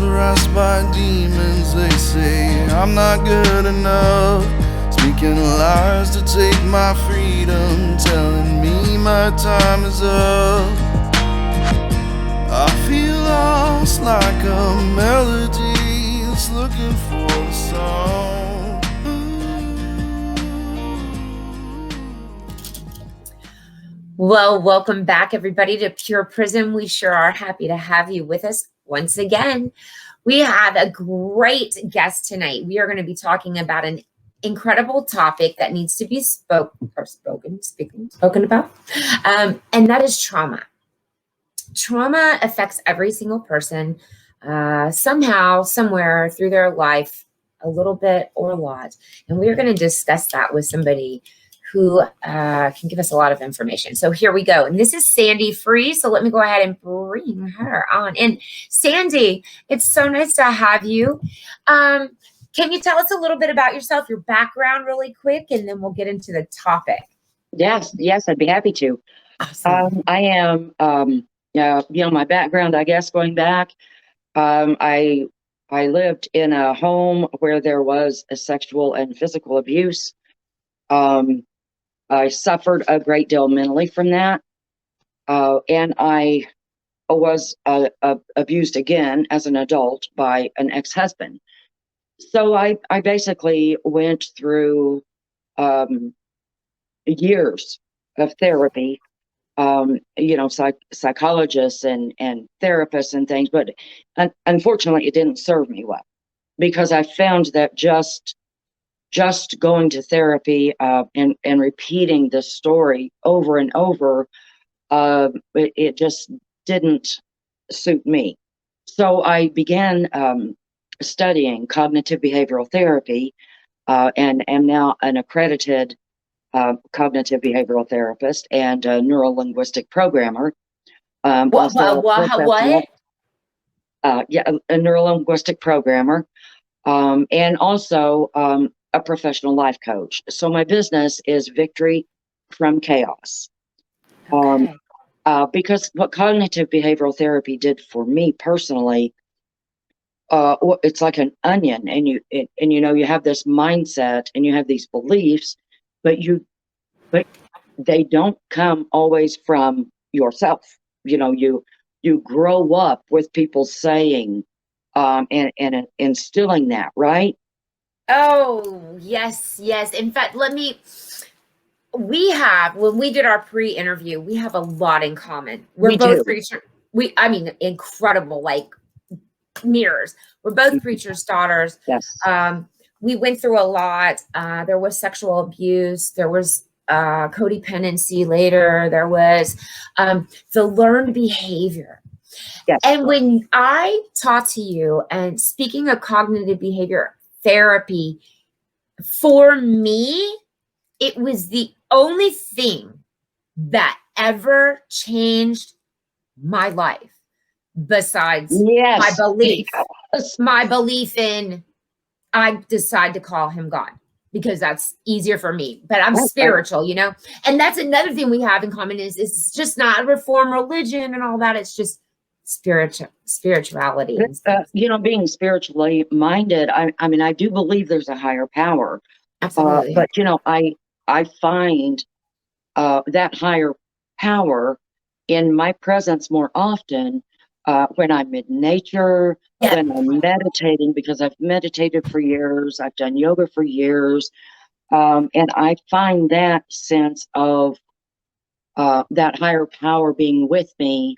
harassed by demons. They say I'm not good enough, speaking lies to take my freedom, telling me my time is up. I feel lost like a melody that's looking for a song. Well, welcome back, everybody, to Pure Prism. We sure are happy to have you with us once again. We have a great guest tonight. We are going to be talking about an incredible topic that needs to be spoken about, and that is trauma. Trauma affects every single person somehow, somewhere through their life, a little bit or a lot. And we are going to discuss that with somebody who can give us a lot of information. So here we go. And this is Sandy Free. So let me go ahead and bring her on. And Sandy, it's so nice to have you. Can you tell us a little bit about yourself, your background really quick, and then we'll get into the topic? Yes, I'd be happy to. Awesome. I am, my background, I guess, going back, I lived in a home where there was a sexual and physical abuse. I suffered a great deal mentally from that. And I was abused again as an adult by an ex-husband. So I basically went through years of therapy, psychologists and therapists and things, but unfortunately it didn't serve me well, because I found that just going to therapy and repeating the story over and over, it just didn't suit me. So I began studying cognitive behavioral therapy, and am now an accredited cognitive behavioral therapist and a neuro-linguistic programmer. What? A neuro-linguistic programmer, and also a professional life coach. So my business is Victory from Chaos. Okay. Because what cognitive behavioral therapy did for me personally, it's like an onion, and you have this mindset and you have these beliefs, but they don't come always from yourself. You grow up with people saying and instilling that, right? Oh, yes. In fact, when we did our pre-interview, we have a lot in common. We're both preachers. Incredible, like mirrors. We're both preachers' daughters. Yes. We went through a lot. There was sexual abuse. There was codependency later. There was the learned behavior. Yes. And when I talk to you, and speaking of cognitive behavior therapy, for me, it was the only thing that ever changed my life besides my belief. Yes. My belief in, I decide to call him God because that's easier for me, but I'm spiritual, and that's another thing we have in common is it's just not a reform religion and all that. It's just spirituality. Being spiritually minded. I do believe there's a higher power. Absolutely. But I find that higher power in my presence more often when I'm in nature, when I'm meditating, because I've meditated for years, I've done yoga for years, and I find that sense of that higher power being with me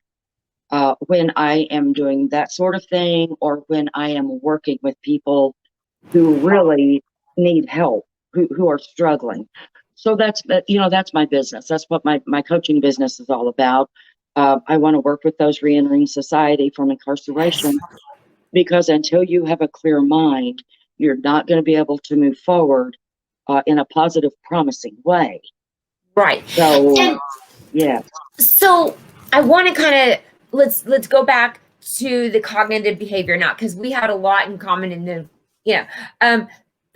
when I am doing that sort of thing, or when I am working with people who really need help, who are struggling. So that's my business. That's what my coaching business is all about. I want to work with those reentering society from incarceration, because until you have a clear mind, you're not going to be able to move forward in a positive, promising way. Right. So, yeah. So I want to kind of, let's go back to the cognitive behavior now, because we had a lot in common in the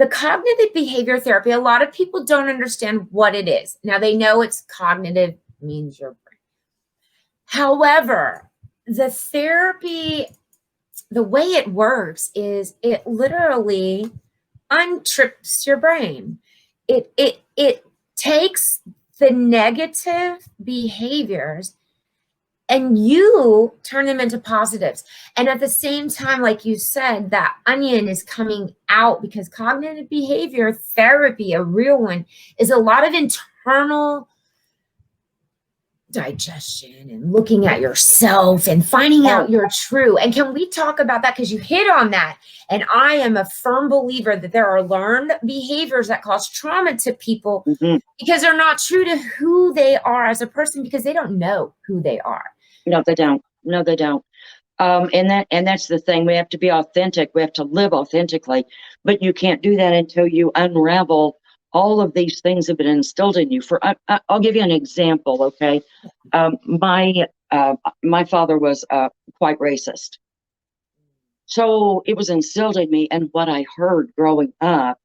cognitive behavior therapy. A lot of people don't understand what it is. Now they know it's cognitive, means your brain. However, the therapy the way it works is it literally untrips your brain. It takes the negative behaviors and you turn them into positives. And at the same time, like you said, that onion is coming out because cognitive behavior therapy, a real one, is a lot of internal digestion and looking at yourself and finding out your true. And can we talk about that? Because you hit on that. And I am a firm believer that there are learned behaviors that cause trauma to people because they're not true to who they are as a person because they don't know who they are. No, they don't. No, they don't. And that's the thing. We have to be authentic. We have to live authentically. But you can't do that until you unravel all of these things have been instilled in you. I'll give you an example, okay? My father was quite racist. So it was instilled in me, and what I heard growing up,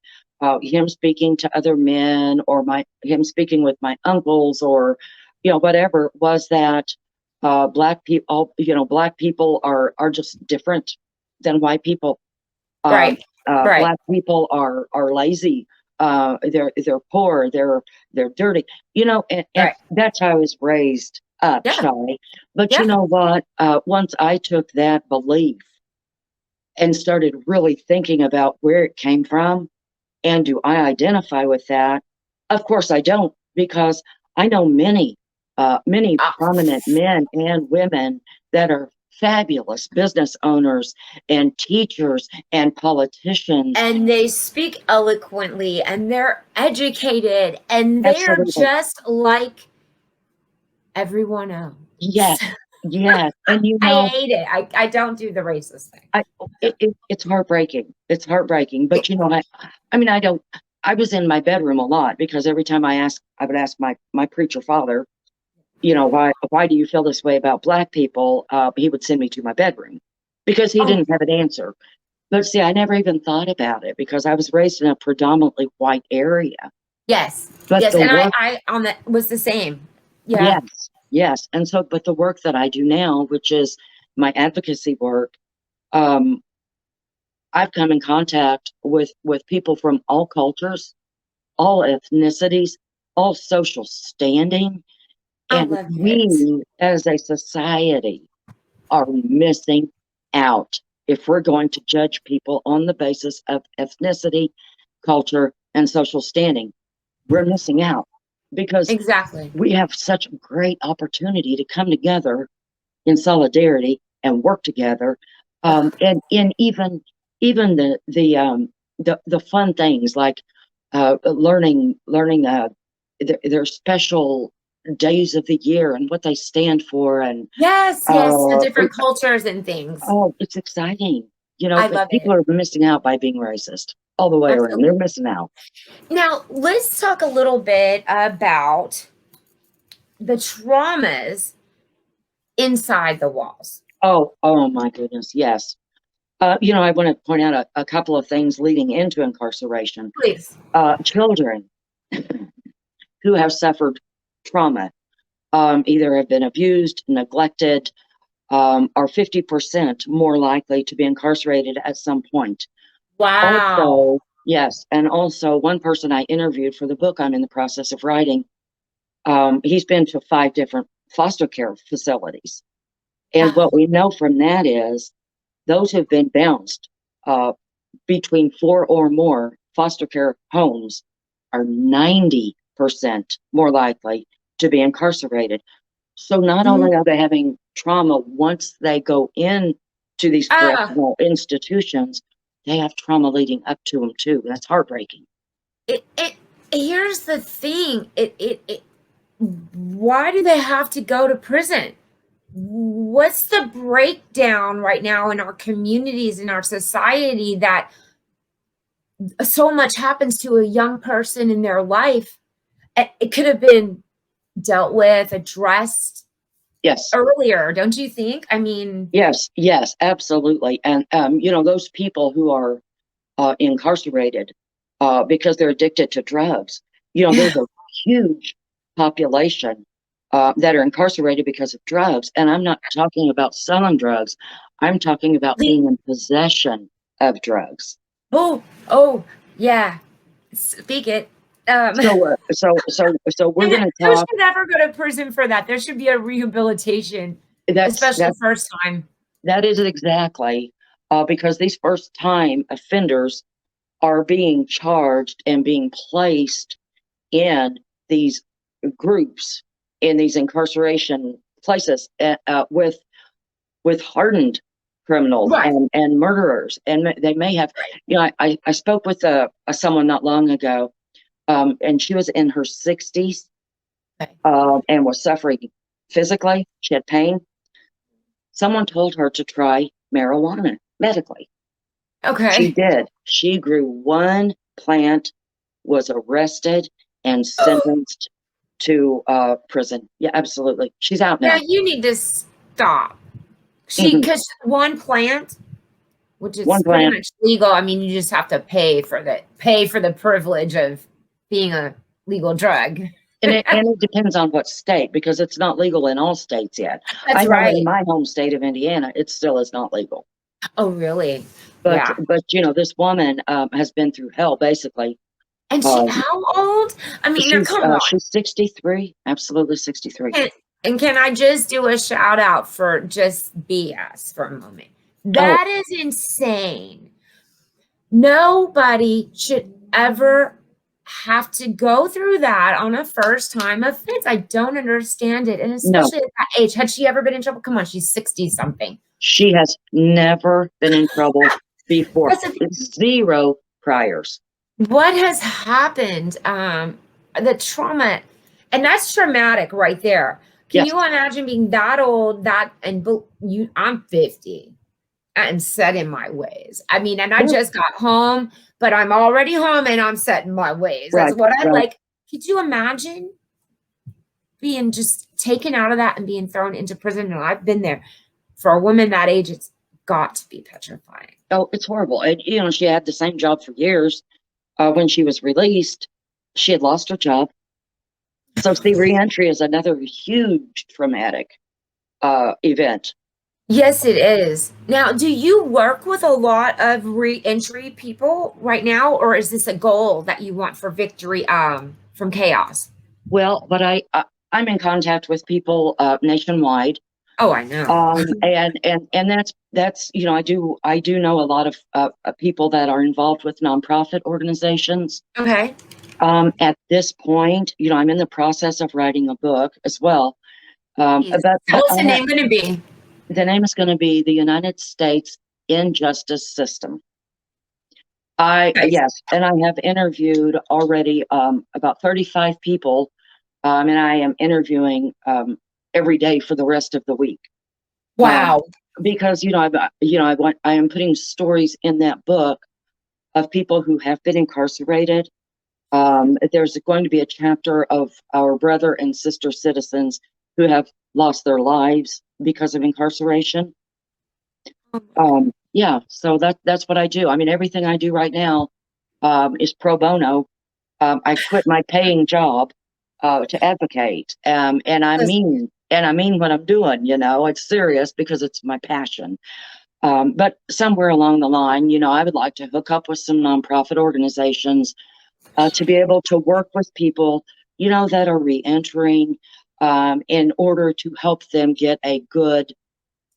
him speaking to other men, or him speaking with my uncles, or whatever, was that black people are just different than white people. Right. Black people are lazy. They're poor. They're dirty. And that's how I was raised up, Shelley. But you know what? Once I took that belief and started really thinking about where it came from, and do I identify with that? Of course I don't, because I know many prominent men and women that are fabulous business owners and teachers and politicians. And they speak eloquently and they're educated and they're just like everyone else. Yes. Yes. And I hate it. I don't do the racist thing. It's heartbreaking. It's heartbreaking. But I was in my bedroom a lot because every time I would ask my preacher father, why do you feel this way about black people? He would send me to my bedroom because he didn't have an answer. But see, I never even thought about it because I was raised in a predominantly white area. Yes. But yes. And I on that was the same. Yeah. Yes. And so, but the work that I do now, which is my advocacy work, I've come in contact with people from all cultures, all ethnicities, all social standing. And we, as a society, are missing out if we're going to judge people on the basis of ethnicity, culture, and social standing. We're missing out because we have such a great opportunity to come together in solidarity and work together, and in even the fun things like learning their special days of the year and what they stand for, and the different cultures and things. It's exciting. People are missing out by being racist all the way around. They're missing out. Now let's talk a little bit about the traumas inside the walls. Oh my goodness, yes. I want to point out a couple of things leading into incarceration. Please. Children who have suffered trauma, either have been abused, neglected, are 50% more likely to be incarcerated at some point. Wow. Also, yes. And also one person I interviewed for the book I'm in the process of writing, he's been to 5 different foster care facilities. And what we know from that is those who've been bounced between 4 or more foster care homes are 90% more likely to be incarcerated. So not only are they having trauma once they go in to these correctional institutions, they have trauma leading up to them too. That's heartbreaking. Here's the thing. Why do they have to go to prison? What's the breakdown right now in our communities, in our society, that so much happens to a young person in their life? It could have been dealt with, addressed earlier, don't you think? I mean, yes, absolutely. And those people who are incarcerated because they're addicted to drugs, there's a huge population that are incarcerated because of drugs. And I'm not talking about selling drugs. I'm talking about being in possession of drugs. Oh, yeah. Speak it. So we're going to Who talk. should ever go to prison for that? There should be a rehabilitation, especially first time. That is exactly because these first time offenders are being charged and being placed in these groups, in these incarceration places with hardened criminals Right. and murderers. And they may have, I spoke with someone not long ago, and she was in her 60s and was suffering physically. She had pain. Someone told her to try marijuana medically. Okay. She did. She grew one plant, was arrested, and sentenced to prison. Yeah, absolutely. She's out now. Now you need to stop. Because one plant, which is pretty much legal. I mean, you just have to pay for the privilege of being a legal drug. And it depends on what state, because it's not legal in all states yet. That's right. In my home state of Indiana, it still is not legal. Oh, really? But this woman has been through hell, basically. And she, how old? I mean, come on. She's 63, absolutely 63. And can I just do a shout out for just BS for a moment? That is insane. Nobody should ever have to go through that on a first time offense. I don't understand it. And especially at that age. Had she ever been in trouble? Come on, she's 60 something. She has never been in trouble before. Zero priors. What has happened? The trauma, and that's traumatic right there. Can you imagine being that old, I'm 50. I'm set in my ways. I mean, and I just got home, but I'm already home and I'm set in my ways. That's what I like. Could you imagine being just taken out of that and being thrown into prison? And I've been there. For a woman that age, it's got to be petrifying. Oh, it's horrible. And, she had the same job for years. When she was released, she had lost her job. So see, reentry is another huge traumatic event. Yes, it is. Now, do you work with a lot of reentry people right now, or is this a goal that you want for victory from chaos? Well, but I'm in contact with people nationwide. Oh, I know. And that's I do know a lot of people that are involved with nonprofit organizations. Okay. At this point, I'm in the process of writing a book as well. What's the name going to be? The name is going to be The United States Injustice System. Yes, and I have interviewed already about 35 people, and I am interviewing every day for the rest of the week. Wow. Because I am putting stories in that book of people who have been incarcerated. There's going to be a chapter of our brother and sister citizens who have lost their lives because of incarceration. So that's what I do. I mean, everything I do right now is pro bono. I quit my paying job to advocate, and I mean what I'm doing. It's serious because it's my passion. But somewhere along the line, I would like to hook up with some nonprofit organizations to be able to work with people, that are reentering, in order to help them get a good,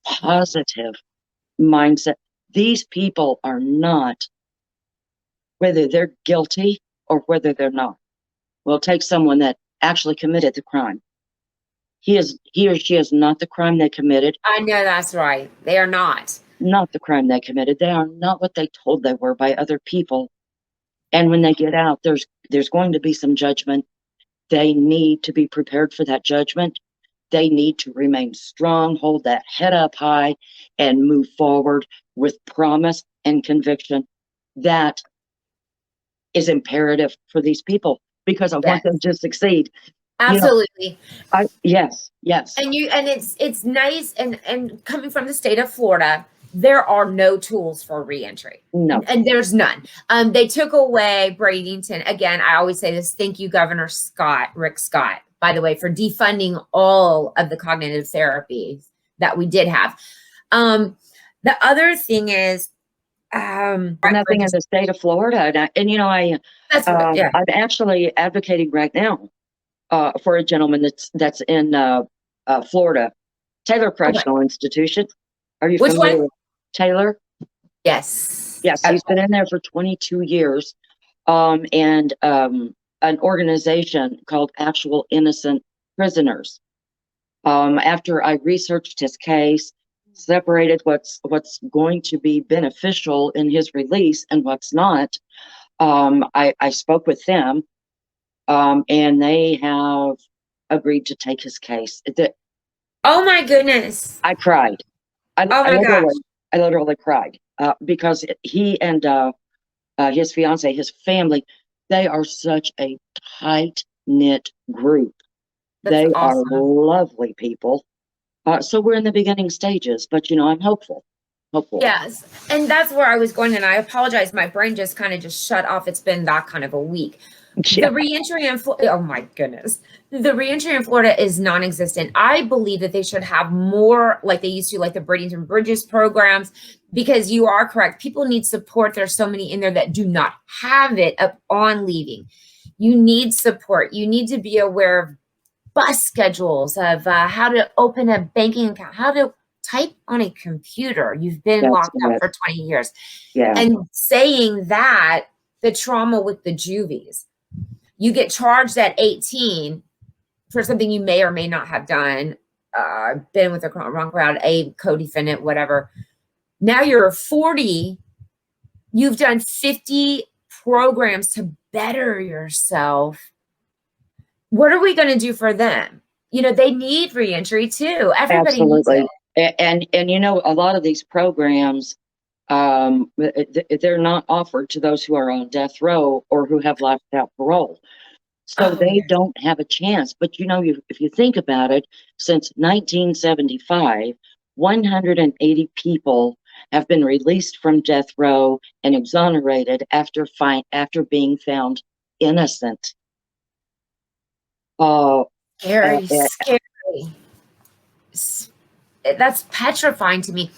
positive mindset. These people are not, whether they're guilty or whether they're not. Well, take someone that actually committed the crime. He or she is not the crime they committed. I know that's right. They are not. Not the crime they committed. They are not what they told they were by other people. And when they get out, there's going to be some judgment. They need to be prepared for that judgment. They need to remain strong, hold that head up high, and move forward with promise and conviction. That is imperative for these people because I want them to succeed. Absolutely. Yes. And it's nice and coming from the state of Florida, there are no tools for reentry. No. And there's none. They took away Bradenton. Again, I always say this. Thank you, Governor Rick Scott. by the way, for defunding all of the cognitive therapies that we did have. The other thing is, nothing in the state of Florida. And you know, I'm actually advocating right now for a gentleman that's in Florida, Taylor Correctional Institution. Are you familiar with Taylor? Yes. Yes, he's been in there for 22 years. And an organization called Actual Innocent Prisoners. After I researched his case, separated what's going to be beneficial in his release and what's not, I spoke with them, and they have agreed to take his case. Oh my goodness! I cried. I literally cried because he and his fiance, his family, they are such a tight-knit group. They are lovely people. So we're in the beginning stages, but you know, I'm hopeful. Yes. And that's where I was going. And I apologize. My brain just kind of shut off. It's been that kind of a week. The reentry in Florida, oh my goodness. The reentry in Florida is non-existent. I believe that they should have more like they used to, like the Bradenton Bridges programs, because you are correct. People need support. There's so many in there that do not have it upon leaving. You need support. You need to be aware of bus schedules, of how to open a banking account, how to type on a computer. You've been locked up for 20 years. Yeah. And saying that, the trauma with the juvies, you get charged at 18 for something you may or may not have done, been with the wrong crowd, a co-defendant, whatever. Now you're 40, you've done 50 programs to better yourself. What are we going to do for them? You know, they need reentry too. Everybody needs it. And you know, a lot of these programs, they're not offered to those who are on death row or who have life without parole. So they don't have a chance. But you know, if you think about it, since 1975, 180 people have been released from death row and exonerated after being found innocent. Scary. That's petrifying to me.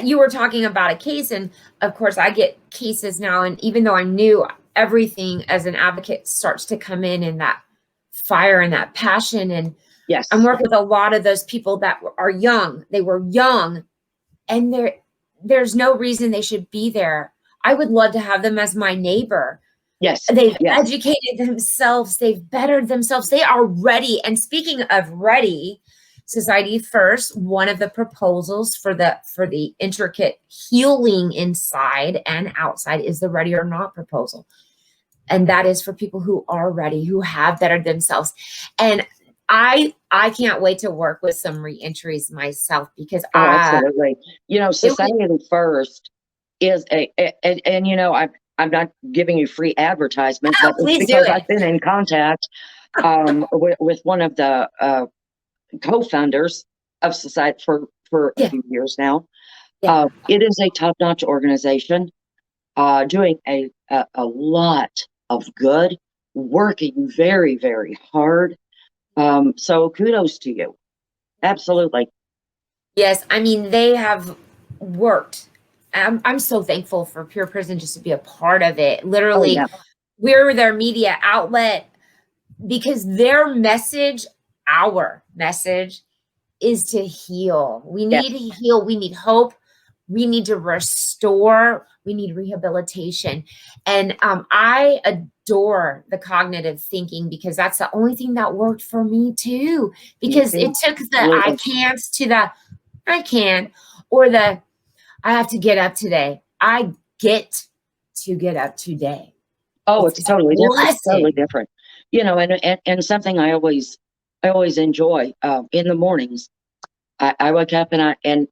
You were talking about a case, and of course I get cases now, and even though I'm new, everything as an advocate starts to come in that fire and that passion. And yes, I'm working with a lot of those people that are young. They were young, and there's no reason they should be there. I would love to have them as my neighbor. Yes. They've educated themselves. They've bettered themselves. They are ready. And speaking of ready, Society First, one of the proposals for the intricate healing inside and outside is the Ready or Not proposal. And that is for people who are ready, who have bettered themselves. And I can't wait to work with some reentries myself, because absolutely. You know, Society First is and you know, I'm not giving you free advertisement, but it's because I've been in contact with one of the co-founders of Society for a few years now. It is a top-notch organization, doing a lot of good, working very, very hard. So kudos to you. Absolutely. Yes, I mean, they have worked. I'm so thankful for Pure Prison just to be a part of it. Literally, we're their media outlet, because their message, our message, is to heal. We need to heal. We need hope. We need to restore. We need rehabilitation. And I adore the cognitive thinking, because that's the only thing that worked for me too. Because it took the I can't to the I can, or the I have to get up today. I get to get up today. Oh, it's totally different. It's totally different. You know, and something I always enjoy in the mornings. I wake up and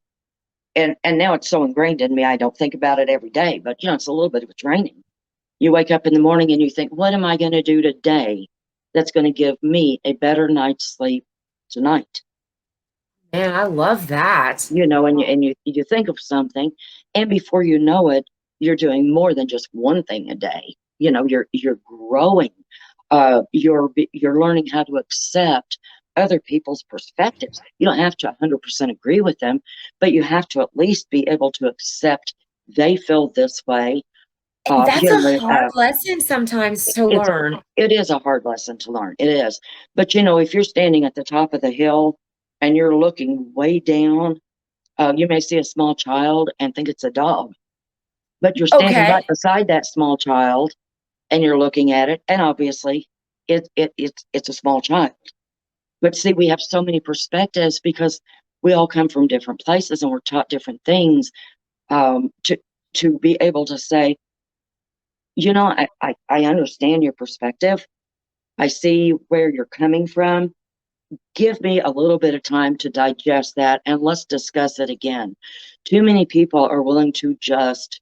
now it's so ingrained in me, I don't think about it every day, but you know, it's a little bit of a training. You wake up in the morning and you think, what am I going to do today that's going to give me a better night's sleep tonight? Man, I love that. You know, and you think of something, and before you know it, you're doing more than just one thing a day. You know, you're growing. You're learning how to accept other people's perspectives. You don't have to 100% agree with them, but you have to at least be able to accept they feel this way. That's a hard lesson sometimes to learn. It is a hard lesson to learn. It is. But if you're standing at the top of the hill and you're looking way down, you may see a small child and think it's a dog. But you're standing right beside that small child and you're looking at it, and obviously it's a small child. But see, we have so many perspectives because we all come from different places and we're taught different things, to be able to say, I understand your perspective. I see where you're coming from. Give me a little bit of time to digest that and let's discuss it again. Too many people are willing to just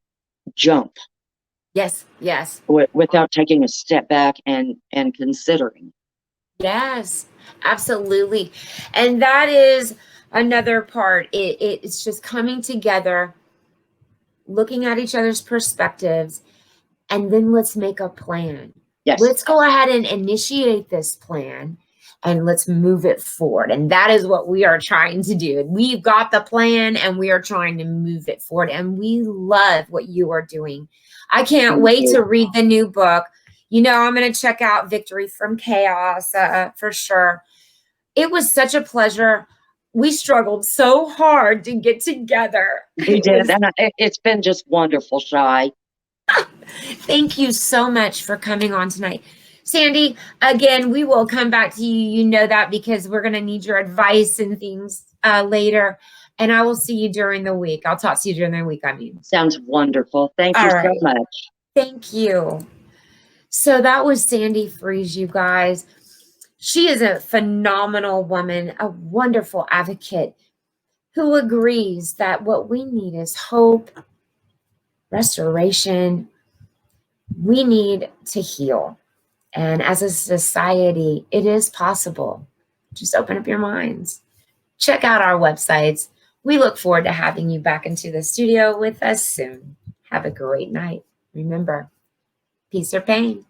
jump. Yes. Without taking a step back and considering. Yes, absolutely. And that is another part. It's just coming together, looking at each other's perspectives, and then let's make a plan. Yes. Let's go ahead and initiate this plan and let's move it forward. And that is what we are trying to do. We've got the plan and we are trying to move it forward. And we love what you are doing. I can't wait to read the new book. I'm going to check out Victory from Chaos for sure. It was such a pleasure. We struggled so hard to get together. We did. And it's been just wonderful, Shy. Thank you so much for coming on tonight. Sandy, again, we will come back to you. You know that because we're going to need your advice and things later. And I will see you during the week. I'll talk to you during the week, Sounds wonderful. Thank you so much. Thank you. So that was Sandy Fries, you guys. She is a phenomenal woman, a wonderful advocate who agrees that what we need is hope, restoration. We need to heal. And as a society, it is possible. Just open up your minds. Check out our websites. We look forward to having you back into the studio with us soon. Have a great night. Remember, peace or pain.